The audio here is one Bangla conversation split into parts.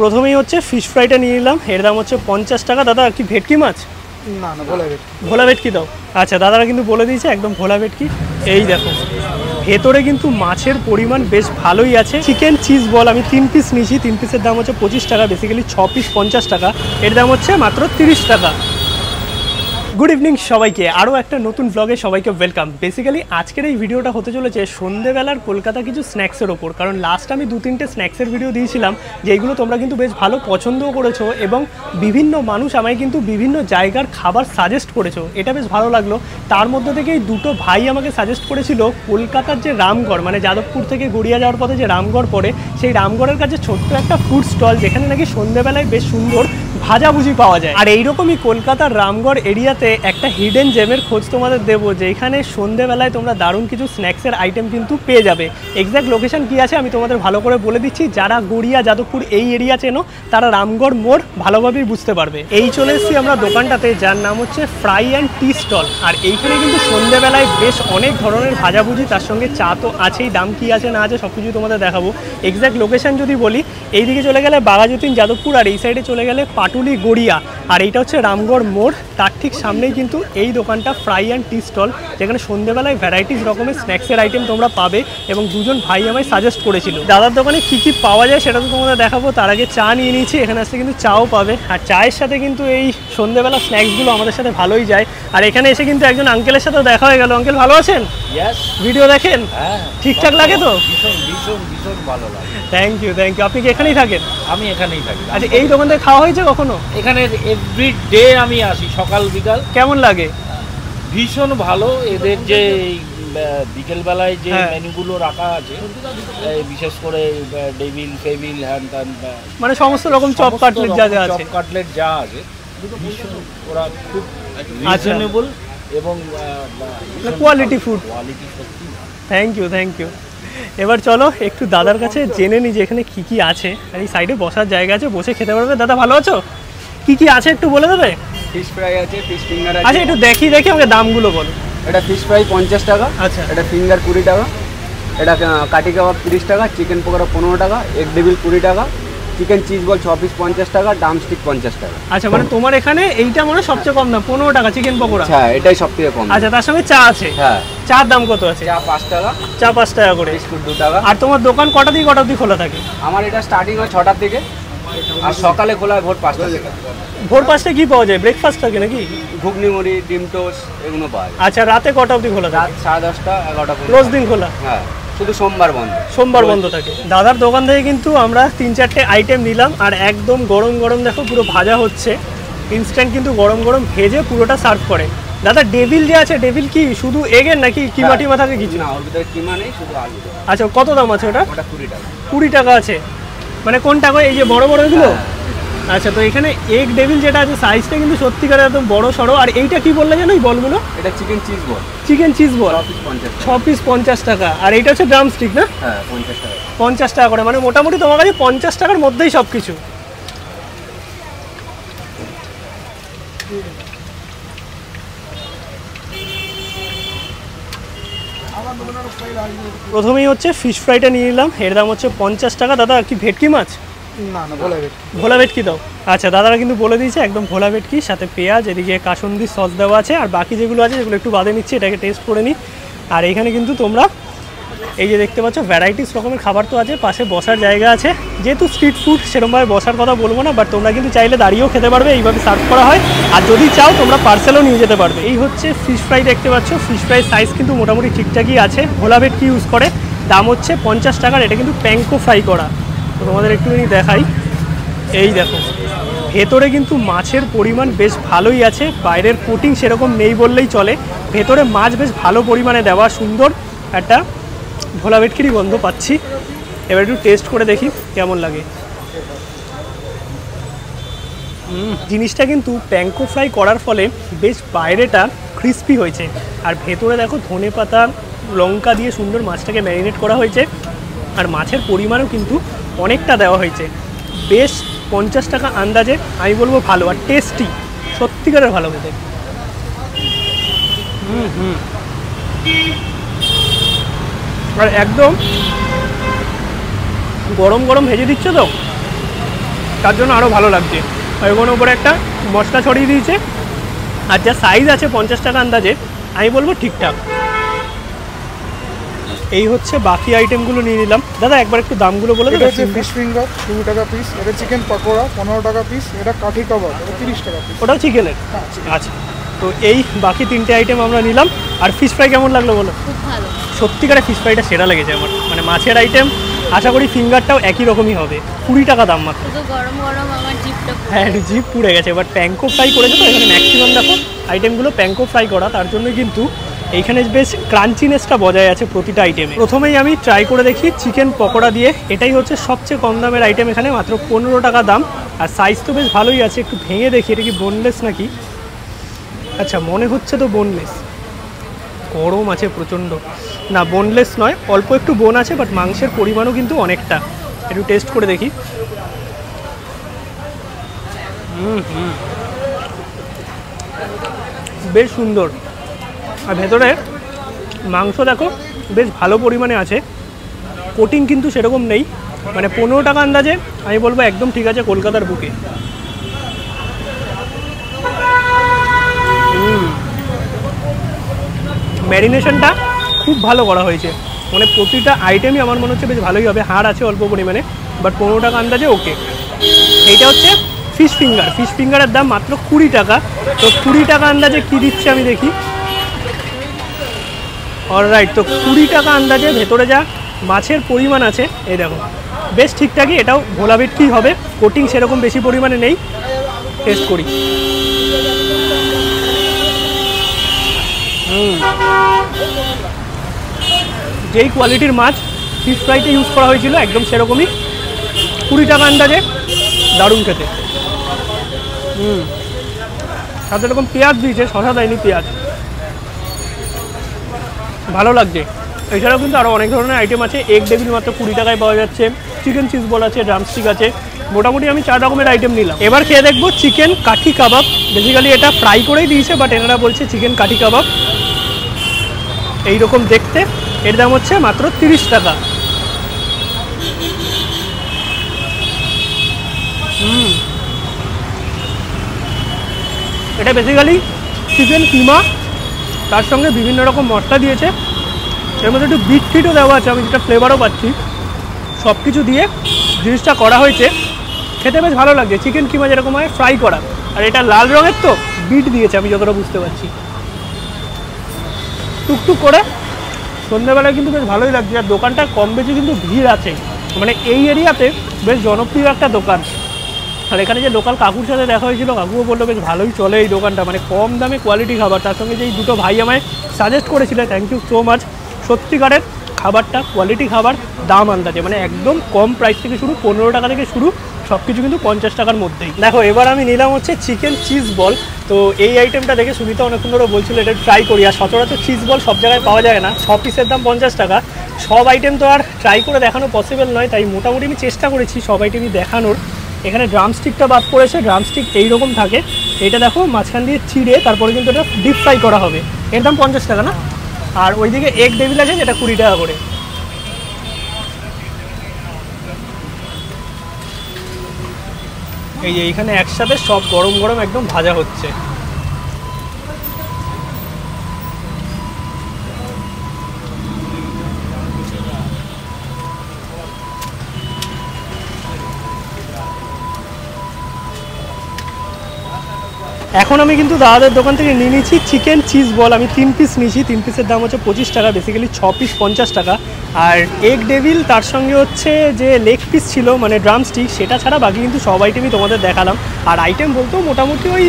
প্রথমেই হচ্ছে ফিশ ফ্রাইটা নিয়ে নিলাম, এর দাম হচ্ছে 50 টাকা। দাদা কি ভেটকি মাছ? না না, ভোলা ভেটকি। ভোলা ভেটকি দাও। আচ্ছা, দাদারা কিন্তু বলে দিয়েছে একদম ভোলা ভেটকি। এই দেখো ভেতরে কিন্তু মাছের পরিমাণ বেশ ভালোই আছে। চিকেন চিজ বল আমি 3 পিস নিয়েছি, 3 পিসের দাম হচ্ছে 25 টাকা, বেসিক্যালি 6 পিস 50 টাকা, এর দাম হচ্ছে মাত্র 30 টাকা। গুড ইভিনিং সবাইকে, আরও একটা নতুন ব্লগে সবাইকে ওয়েলকাম। বেসিক্যালি আজকের এই ভিডিওটা হতে চলেছে সন্ধ্যেবেলার কলকাতা কিছু স্ন্যাক্সের ওপর, কারণ লাস্ট আমি 2-3টে স্ন্যাক্সের ভিডিও দিয়েছিলাম যেগুলো তোমরা কিন্তু বেশ ভালো পছন্দও করেছো এবং বিভিন্ন মানুষ আমায় কিন্তু বিভিন্ন জায়গার খাবার সাজেস্ট করেছো, এটা বেশ ভালো লাগলো। তার মধ্যে থেকে এই দুটো ভাই আমাকে সাজেস্ট করেছিল কলকাতার যে রামগড়, মানে যাদবপুর থেকে গড়িয়া যাওয়ার পথে যে রামগড় পড়ে, সেই রামগড়ের কাছে ছোট্ট একটা ফুড স্টল যেখানে নাকি সন্ধ্যেবেলায় বেশ সুন্দর ভাজাভুজি পাওয়া যায়। আর এইরকমই কলকাতার রামগড় এরিয়াতে একটা হিডেন জেমের খোঁজ তোমাদের দেবো, যেখানে সন্ধ্যেবেলায় তোমরা দারুণ কিছু স্ন্যাক্সের আইটেম কিন্তু পেয়ে যাবে। এক্স্যাক্ট লোকেশন কী আছে আমি তোমাদের ভালো করে বলে দিচ্ছি, যারা গড়িয়া যাদবপুর এই এরিয়া চেনো তারা রামগড় মোড় ভালোভাবেই বুঝতে পারবে। এই চলে এসেছি আমরা দোকানটাতে, যার নাম হচ্ছে ফ্রাই অ্যান্ড টি স্টল। আর এইখানে কিন্তু সন্ধ্যেবেলায় বেশ অনেক ধরনের ভাজাভুজি, তার সঙ্গে চা তো আছেই, দাম কী আছে না আছে সব কিছু তোমাদের দেখাবো। এক্স্যাক্ট লোকেশন যদি বলি, এইদিকে চলে গেলে বাঘাযতীন যাদবপুর, আর এই সাইডে চলে গেলে পাটুলি গড়িয়া, আর এইটা হচ্ছে রামগড় মোড়। তার ঠিক সামনেই কিন্তু এই দোকানটা ফ্রাই অ্যান্ড টি স্টল, যেখানে সন্ধ্যেবেলায় ভ্যারাইটিস রকমের স্ন্যাক্সের আইটেম তোমরা পাবে। এবং দুজন ভাই আমায় সাজেস্ট করেছিল দাদার দোকানে কী কী পাওয়া যায় সেটা তো তোমাদের দেখাবো। তার আগে চা নিয়ে নিয়েছি, এখানে আসতে কিন্তু চাও পাবে, আর চায়ের সাথে কিন্তু এই সন্ধ্যেবেলা স্ন্যাক্সগুলো আমাদের সাথে ভালোই যায়। আর এখানে এসে কিন্তু একজন আঙ্কেলের সাথেও দেখা হয়ে গেল। আঙ্কেল ভালো আছেন? ভিডিও দেখেন? ঠিকঠাক লাগে তো? ভীষণ ভালো লাগে। Thank you. আপনি কি এখানেই থাকেন? আমি এখানেই থাকি। আচ্ছা, এই দোকান থেকে খাওয়া হয়েছে কখনো? এখানে এভরি ডে আমি আসি, সকাল বিকাল। কেমন লাগে? ভীষণ ভালো। এদের যে বিকেলবেলায় যে মেনুগুলো রাখা আছে, বিশেষ করে ডেভিল ফেভিল হ্যান ত্যান, মানে সমস্ত রকম চপ কাটলেট যা যা আছে, চপ কাটলেট যা আছে, ভীষণ ওরা খুব রিজনেবল এবং কোয়ালিটি ফুড। কোয়ালিটি সত্যি। Thank you. এবার চলো একটু দাদার কাছে জেনে নিই যে এখানে কী কী আছে। আর এই সাইডে বসার জায়গা আছে, বসে খেতে পারবে। দাদা ভালো আছো? কী কী আছে একটু বলে দেবে? ফিশ ফ্রাই আছে, ফিশ ফিঙ্গার আছে। আচ্ছা, একটু দেখি আমাকে দামগুলো বলো। এটা ফিশ ফ্রাই 50 টাকা। আচ্ছা। এটা ফিঙ্গার 20 টাকা। এটা কাটি কাবাব 30 টাকা, চিকেন পকোড়া 15 টাকা, এগ ডেভিল 20 টাকা, চিকেন চিজ বল 6 পিস 50 টাকা, ড্রামস্টিক 50 টাকা। আচ্ছা, মানে তোমার এখানে এইটা মানে সবচেয়ে কম দাম, 15 টাকা চিকেন পকোড়া। হ্যাঁ, এটাই সবথেকে কম। আচ্ছা, তার সঙ্গে চা আছে? হ্যাঁ। চার দাম কত আছে? চা 5 টাকা। চা 5 টাকা করে। বিস্কুট 2 টাকা। আর তোমার দোকান কটা থেকে কটা অবধি খোলা থাকে? আমার এটা স্টার্টিং হয় 6টার থেকে, আর সকালে খোলা হয় ভোর 5টা থেকে। ভোর 5টায় কি পাওয়া যায়? ব্রেকফাস্ট থাকে নাকি? ঘুগনি মুড়ি, ডিম টোস্ট এগুলো পাওয়া যায়। আচ্ছা, রাতে কটা অবধি খোলা থাকে? রাত 10:30টা 11টা পর্যন্ত। রোজ দিন খোলা? হ্যাঁ, শুধু সোমবার বন্ধ। সোমবার বন্ধ থাকে। দাদার দোকান থেকে কিন্তু আমরা 3-4টে আইটেম নিলাম, আর একদম গরম গরম দেখো পুরো ভাজা হচ্ছে, ইনস্ট্যান্ট কিন্তু গরম গরম ভেজে পুরোটা সার্ভ করে। দাদা ডেভিল যে আছে, ডেভিল কি শুধু এগের নাকি কিমা টিমা থাকে কিছু? না, ওর ভিতরে কিমা নেই, শুধু আলু। আচ্ছা, কত দাম আছে ওটা? ওটা 20 টাকা। 20 টাকা আছে, মানে কোনটা গো? এই যে বড় বড় এগুলো? আচ্ছা, তো এখানে এগ ডেভিল যেটা আছে সাইজটা কিন্তু সত্যিকার একদম বড় সড়ো। আর এইটা কি বললে জানো এই বলগুলো? এটা chicken cheese ball. Chicken cheese ball 6 piece 6 piece 50 50 টাকা। টাকা। আর এইটা হচ্ছে ড্রামস্টিক না? হ্যাঁ, 50 টাকা। 50 টাকা করে, মানে মোটামুটি তোমার কাছে 50 টাকার মধ্যেই সব কিছু। প্রথমেই হচ্ছে ফিশ ফ্রাইটা নিয়ে নিলাম, এর দাম হচ্ছে 50 টাকা। দাদা কি ভেটকি মাছ? না না, ভোলা ভেটকি। ভোলা ভেটকি দাও। আচ্ছা, দাদারা কিন্তু বলে দিয়েছে একদম ভোলা ভেটকি, সাথে পেঁয়াজ, এদিকে কাসুন্দি সস দেওয়া আছে, আর বাকি যেগুলো আছে সেগুলো একটু বাদে নিচ্ছি, এটাকে টেস্ট করে নিই। আর এইখানে কিন্তু তোমরা এই যে দেখতে পাচ্ছ ভ্যারাইটিস রকমের খাবার তো আছে, পাশে বসার জায়গা আছে। যেহেতু স্ট্রিট ফুড সেরকমভাবে বসার কথা বলবো না, বাট তোমরা কিন্তু চাইলে দাঁড়িয়েও খেতে পারবে, এইভাবে সার্ভ করা হয়। আর যদি চাও তোমরা পার্সেলও নিয়ে যেতে পারবে। এই হচ্ছে ফিশ ফ্রাই দেখতে পাচ্ছ, ফিশ ফ্রাই সাইজ কিন্তু মোটামুটি ঠিকঠাকই আছে। ভোলা ভেটকি ইউজ করে, দাম হচ্ছে 50 টাকার। এটা কিন্তু প্যাঙ্কো ফ্রাই করা। তো তোমাদের একটুখানি দেখাই, এই দেখো ভেতরে কিন্তু মাছের পরিমাণ বেশ ভালোই আছে, বাইরের কোটিং সেরকম নেই বললেই চলে। ভেতরে মাছ বেশ ভালো পরিমাণে দেওয়া, সুন্দর একটা ভোলা ভেটকিরই গন্ধ পাচ্ছি। এবার একটু টেস্ট করে দেখি কেমন লাগে। জিনিসটা কিন্তু প্যাঙ্কো ফ্রাই করার ফলে বেশ বাইরেটা ক্রিস্পি হয়েছে, আর ভেতরে দেখো ধনেপাতা লঙ্কা দিয়ে সুন্দর মাছটাকে ম্যারিনেট করা হয়েছে, আর মাছের পরিমাণও কিন্তু অনেকটা দেওয়া হয়েছে। বেশ 50 টাকা আন্দাজে আমি বলবো ভালো, আর টেস্টি, সত্যিকারের ভালো খেতে। আর একদম গরম গরম ভেজে দিচ্ছ তো, তার জন্য আরও ভালো লাগছে। আর ওখানে উপরে একটা মশলা ছড়িয়ে দিয়েছে, আর যা সাইজ আছে 50 টাকা আন্দাজে, আমি বলবো ঠিকঠাক। এই হচ্ছে বাকি আইটেমগুলো নিয়ে নিলাম। দাদা একবার একটু দামগুলো বলে দেবেন? এটা হচ্ছে ফিশ ফিঙ্গার 2 টাকা পিস, এটা চিকেন পকোড়া 15 টাকা পিস, এটা কাঠি কাবাব এটা 30 টাকা পিস। ওটাও চিকেনের? আচ্ছা, তো এই বাকি 3টে আইটেম আমরা নিলাম। আর ফিশ ফ্রাই কেমন লাগলো বলো? খুব ভালো। সত্যিকারে ফিশ ফ্রাইটা সেরা লেগেছে আমার, মানে মাছের আইটেম আশা করি ফিঙ্গারটাও একই রকমই হবে। 20 টাকা দাম মাত্র। শুধু গরম গরম আমার জিভটা হ্যাঁ, জিভ পুড়ে গেছে। এবার প্যাঙ্কো ফ্রাই করেছে তো এখানে ম্যাক্সিমাম দেখো আইটেমগুলো প্যাঙ্কো ফ্রাই করা, তার জন্য কিন্তু এইখানে বেশ ক্রাঞ্চিনেসটা বজায় আছে প্রতিটা আইটেমে। প্রথমেই আমি ট্রাই করে দেখি চিকেন পকোড়া দিয়ে। এটাই হচ্ছে সবচেয়ে কম দামের আইটেম এখানে, মাত্র 15 টাকা দাম। আর সাইজ তো বেশ ভালোই আছে, একটু ভেঙে দেখি এটা কি বোনলেস নাকি। আচ্ছা, মনে হচ্ছে তো বোনলেস। গরম আছে প্রচণ্ড। না, বোনলেস নয়, অল্প একটু বোন আছে, বাট মাংসের পরিমাণও কিন্তু অনেকটা। একটু টেস্ট করে দেখি। বেশ সুন্দর। আর ভেতরে মাংস দেখো বেশ ভালো পরিমাণে আছে, কোটিং কিন্তু সেরকম নেই। মানে 15 টাকা আন্দাজে আমি বলবো একদম ঠিক আছে কলকাতার বুকে। ম্যারিনেশনটা খুব ভালো করা হয়েছে, মানে প্রতিটা আইটেমই আমার মনে হচ্ছে বেশ ভালোই হবে। হাড় আছে অল্প পরিমাণে, বাট 15 টাকা আন্দাজে ওকে। এইটা হচ্ছে ফিশ ফিঙ্গার। ফিশ ফিঙ্গারের দাম মাত্র 20 টাকা। তো 20 টাকা আন্দাজে কী দিচ্ছে আমি দেখি। অলরাইট, তো 20 টাকা আন্দাজে ভেতরে যা মাছের পরিমাণ আছে এই দেখো বেশ ঠিকঠাকই। এটাও ভোলা ভেটকি হবে, কোটিং সেরকম বেশি পরিমাণে নেই। টেস্ট করি। যেই কোয়ালিটির মাছ ফিশ ফ্রাইতে ইউজ করা হয়েছিল একদম সেরকমই। 20 টাকা আন্দাজে, দারুণ খেতে। সাথে এরকম পেঁয়াজ দিয়েছে, শশা দেয়নি, পেঁয়াজ। ভালো লাগছে। এছাড়াও কিন্তু আরও অনেক ধরনের আইটেম আছে। এগ ডেভিল মাত্র 20 টাকায় পাওয়া যাচ্ছে, চিকেন চিজ বল আছে, ড্রামস্টিক আছে। মোটামুটি আমি 4 রকমের আইটেম নিলাম। এবার খেয়ে দেখবো চিকেন কাঠি কাবাব। বেসিক্যালি এটা ফ্রাই করেই দিয়েছে, বাট এনারা বলছে চিকেন কাঠি কাবাব। এইরকম দেখতে, এর দাম হচ্ছে মাত্র 30 টাকা। এটা বেসিক্যালি চিকেন কিমা, তার সঙ্গে বিভিন্ন রকম মশলা দিয়েছে। এর মধ্যে একটু বিট ফিটও দেওয়া আছে, আমি যেটা ফ্লেভারও পাচ্ছি। সব কিছু দিয়ে জিনিসটা করা হয়েছে, খেতে বেশ ভালো লাগছে। চিকেন কিমা যেরকম হয় ফ্রাই করা, আর এটা লাল রঙের তো বিট দিয়েছে আমি যতটা বুঝতে পারছি। টুকটুক করে সন্ধ্যেবেলায় কিন্তু বেশ ভালোই লাগছে। আর দোকানটা কম বেশি কিন্তু ভিড় আছে, মানে এই এরিয়াতে বেশ জনপ্রিয় একটা দোকান। আর এখানে যে লোকাল কাকুর সাথে দেখা হয়েছিল, কাকুও বললো বেশ ভালোই চলে এই দোকানটা, মানে কম দামে কোয়ালিটি খাবার। তার সঙ্গে যেই দুটো ভাই আমায় সাজেস্ট করেছিল, থ্যাংক ইউ সো মাচ। সত্যিকারের খাবারটা কোয়ালিটি খাবার, দাম আন্দাজে, মানে একদম কম প্রাইস থেকে শুরু, 15 টাকা থেকে শুরু, সব কিছু কিন্তু 50 টাকার মধ্যেই। দেখো এবার আমি নিলাম হচ্ছে চিকেন চিজ বল। তো এই আইটেমটা দেখে সুবিধা অনেকক্ষণ ধরে বলছিল এটা ট্রাই করি। আর সচরাচর চিজ বল সব জায়গায় পাওয়া যায় না, 6 পিসের দাম 50 টাকা। সব আইটেম তো আর ট্রাই করে দেখানো পসিবল নয়, তাই মোটামুটি আমি চেষ্টা করেছি সব আইটেমই দেখানোর। এখানে ড্রামস্টিকটা বাদ পড়েছে। ড্রামস্টিক এইরকম থাকে, এটা দেখো মাঝখান দিয়ে ছিঁড়ে তারপরে কিন্তু এটা ডিপ ফ্রাই করা হবে। এর দাম 50 টাকা না। আর ওইদিকে এগ ডেভিল আছে যেটা 20 টাকা করে। এই যে এইখানে একসাথে সব গরম গরম একদম ভাজা হচ্ছে। এখন আমি কিন্তু দাদাদের দোকান থেকে নিয়ে নিচ্ছি চিকেন চিজ বল। আমি 3 পিস নিয়েছি, 3 পিসের দাম হচ্ছে 25 টাকা, বেসিক্যালি 6 পিস 50 টাকা। আর এগ ডেভিল, তার সঙ্গে হচ্ছে যে লেগ পিস ছিল মানে ড্রামস্টিক, সেটা ছাড়া বাকি কিন্তু সব আইটেমই তোমাদের দেখালাম। আর আইটেম বলতেও মোটামুটি ওই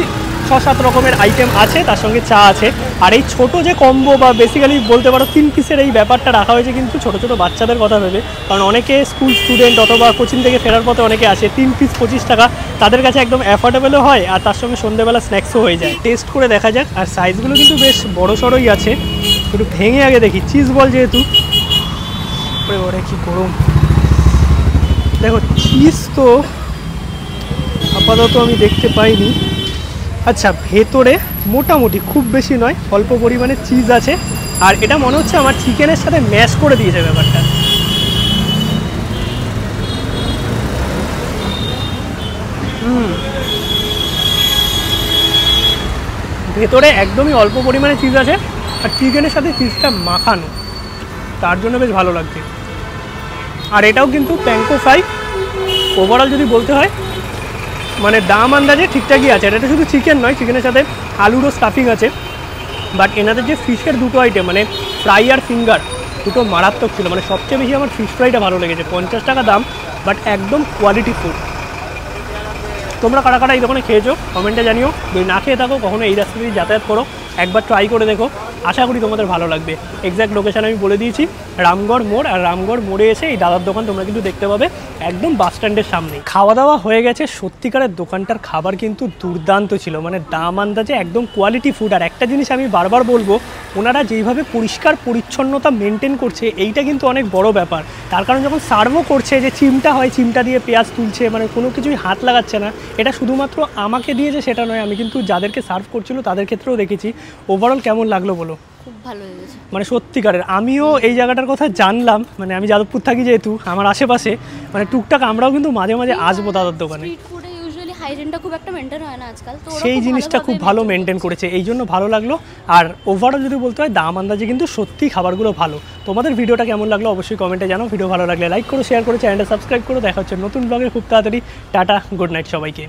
6-7 রকমের আইটেম আছে, তার সঙ্গে চা আছে। আর এই ছোটো যে কম্বো বা বেসিক্যালি বলতে পারো 3 পিসের এই ব্যাপারটা রাখা হয়েছে কিন্তু ছোটো ছোটো বাচ্চাদের কথা ভেবে, কারণ অনেকে স্কুল স্টুডেন্ট অথবা কোচিং থেকে ফেরার পথে অনেকে আসে। 3 পিস 25 টাকা তাদের কাছে একদম অ্যাফোর্ডেবলও হয়, আর তার সঙ্গে সন্ধ্যেবেলা স্ন্যাক্সও হয়ে যায়। টেস্ট করে দেখা যাক। আর সাইজগুলো কিন্তু বেশ বড় সড়োই আছে। একটু ভেঙে আগে দেখি। চিজ বল যেহেতু, ওরে কি গরম। দেখো চিজ তো আপাতত আমি দেখতে পাইনি। আচ্ছা, ভেতরে মোটামুটি খুব বেশি নয়, অল্প পরিমাণে চিজ আছে। আর এটা মনে হচ্ছে আমার চিকেনের সাথে ম্যাশ করে দিয়েছে ব্যাপারটা। ভেতরে একদমই অল্প পরিমাণে চিজ আছে, আর চিকেনের সাথে চিজটা মাখানো, তার জন্য বেশ ভালো লাগছে। আর এটাও কিন্তু প্যাঙ্কো ফ্রাই। ওভারঅল যদি বলতে হয় মানে দাম আন্দাজে ঠিকঠাকই আছে। এটা শুধু চিকেন নয়, চিকেনের সাথে আলুরও স্টাফিং আছে, বাট এনাদের যে ফিশের দুটো আইটেম মানে ফ্রাই আর ফিঙ্গার দুটো মারাত্মক ছিল। মানে সবচেয়ে বেশি আমার ফিশ ফ্রাইটা ভালো লেগেছে। 50 টাকা দাম, বাট একদম কোয়ালিটি ফুড। তোমরা কারা কারা এই দোকানে খেয়েছো কমেন্টে জানিও। যদি না খেয়ে থাকো, কখনো এই রাস্তা দিয়ে যাতায়াত করো, একবার ট্রাই করে দেখো, আশা করি তোমাদের ভালো লাগবে। এক্স্যাক্ট লোকেশান আমি বলে দিয়েছি, রামগড় মোড়। আর রামগড় মোড়ে এসে এই দাদার দোকান তোমরা কিন্তু দেখতে পাবে একদম বাস স্ট্যান্ডের সামনে। খাওয়া দাওয়া হয়ে গেছে, সত্যিকারের দোকানটার খাবার কিন্তু দুর্দান্ত ছিল, মানে দাম আন্দাজে একদম কোয়ালিটি ফুড। আর একটা জিনিস আমি বারবার বলবো, ওনারা যেইভাবে পরিষ্কার পরিচ্ছন্নতা মেনটেন করছে, এইটা কিন্তু অনেক বড় ব্যাপার। তার কারণ যখন সার্ভও করছে, যে চিমটা হয়, চিমটা দিয়ে পেঁয়াজ তুলছে, মানে কোনো কিছুই হাত লাগাচ্ছে না। এটা শুধুমাত্র আমাকে দিয়েছে সেটা নয়, আমি কিন্তু যাদেরকে সার্ভ করছিল তাদের ক্ষেত্রেও দেখেছি। ওভারঅল কেমন লাগলো বলো? খুব ভালো লেগেছে। মানে সত্যিকারের আমিও এই জায়গাটার কথা জানলাম, মানে আমি যাদবপুর থাকি যেহেতু আমার আশেপাশে, মানে টুকটাক আমরাও কিন্তু মাঝে মাঝে আসবো দাদার দোকানে। স্ট্রিট ফুডে ইউজুয়ালি হাইজিনটা খুব একটা মেনটেন হয় না আজকাল, তো ওরা সেই খুব জিনিসটা খুব ভালো মেনটেন করেছে, এই জন্য ভালো লাগলো। আর ওভারঅল যদি বলতে হয় দাম আন্দাজে কিন্তু সত্যিই খাবারগুলো ভালো। তোমাদের ভিডিওটা কেমন লাগলো অবশ্যই কমেন্টে জানাও। ভিডিও ভালো লাগলে লাইক করো, শেয়ার করো, চ্যানেলটা সাবস্ক্রাইব করো। দেখা হচ্ছে নতুন ব্লগে খুব তাড়াতাড়ি। টাটা, গুড নাইট সবাইকে।